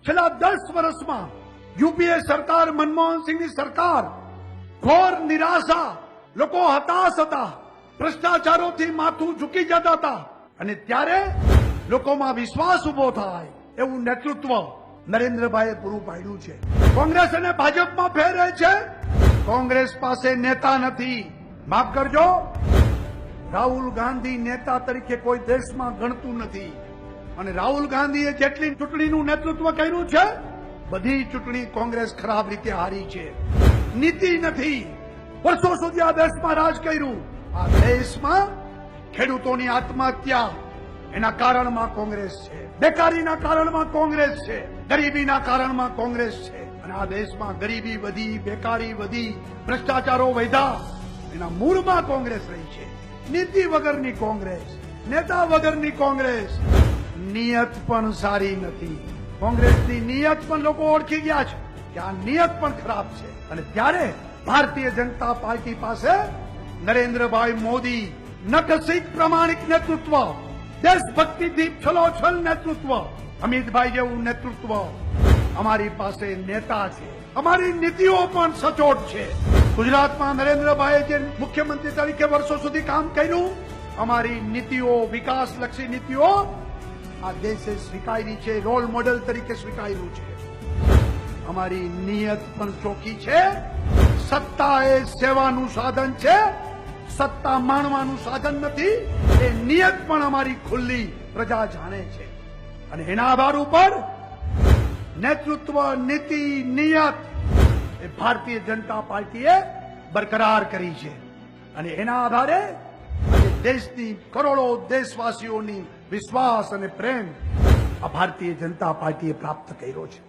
છેલ્લા 10 વર્ષમાં યુપીએ સરકાર, મનમોહન સિંહની સરકાર ઘોર નિરાશા, લોકો હતાશ હતા, ભ્રષ્ટાચારોથી માથું ઝૂકી જતા હતા, અને ત્યારે લોકોમાં વિશ્વાસ ઉભો થાય એવું નેતૃત્વ નરેન્દ્રભાઈએ પૂરું પાડ્યું છે. કોંગ્રેસ અને ભાજપમાં ફેર રહે છે. કોંગ્રેસ પાસે નેતા નથી. માફ કરજો, રાહુલ ગાંધી નેતા તરીકે કોઈ દેશમાં ગણતું નથી. અને રાહુલ ગાંધીએ જેટલી ચૂંટણીનું નેતૃત્વ કર્યું છે, બધી ચૂંટણી કોંગ્રેસ ખરાબ રીતે હારી છે. નીતિ નથી. વર્ષો સુધી આ દેશમાં રાજ કર્યું. આ દેશમાં ખેડૂતોની આત્મહત્યા એના કારણમાં કોંગ્રેસ છે, બેકારીના કારણમાં કોંગ્રેસ છે, ગરીબીના કારણમાં કોંગ્રેસ છે. અને આ દેશમાં ગરીબી વધી, બેકારી વધી, ભ્રષ્ટાચારો વધ્યા, એના મૂળમાં કોંગ્રેસ રહી છે. નીતિ વગરની કોંગ્રેસ, નેતા વગરની કોંગ્રેસ. નિયત પણ સારી નથી. કોંગ્રેસની નિયત પણ લોકો ઓળખી ગયા છે કે આ નિયત પણ ખરાબ છે. અને ત્યારે ભારતીય જનતા પાર્ટી પાસે નરેન્દ્રભાઈ મોદી નખશીક પ્રમાણિક નેતૃત્વ, દેશભક્તિથી છલોછલ નેતૃત્વ, અમિતભાઈ જેવું નેતૃત્વ અમારી પાસે નેતા છે. અમારી નીતિઓ પણ સચોટ છે. ગુજરાતમાં નરેન્દ્રભાઈએ જે મુખ્યમંત્રી તરીકે વર્ષો સુધી કામ કર્યું, અમારી નીતિઓ, વિકાસલક્ષી નીતિઓ આ દેશે સ્વીકારી છે, રોલ મોડેલ તરીકે સ્વીકાર્યું છે. અમારી નિયત પણ ચોખ્ખી છે. સત્તા એ સેવાનું સાધન છે, સત્તા માણવાનું સાધન નથી. એ નિયત પણ અમારી ખુલ્લી પ્રજા જાણે છે. અને એના આધાર ઉપર નેતૃત્વ, નીતિ, નિયત એ ભારતીય જનતા પાર્ટીએ બરકરાર કરી છે. અને એના આધારે આજે દેશની કરોડો દેશવાસીઓની વિશ્વાસ અને પ્રેમ આ ભારતીય જનતા પાર્ટીએ પ્રાપ્ત કર્યો છે.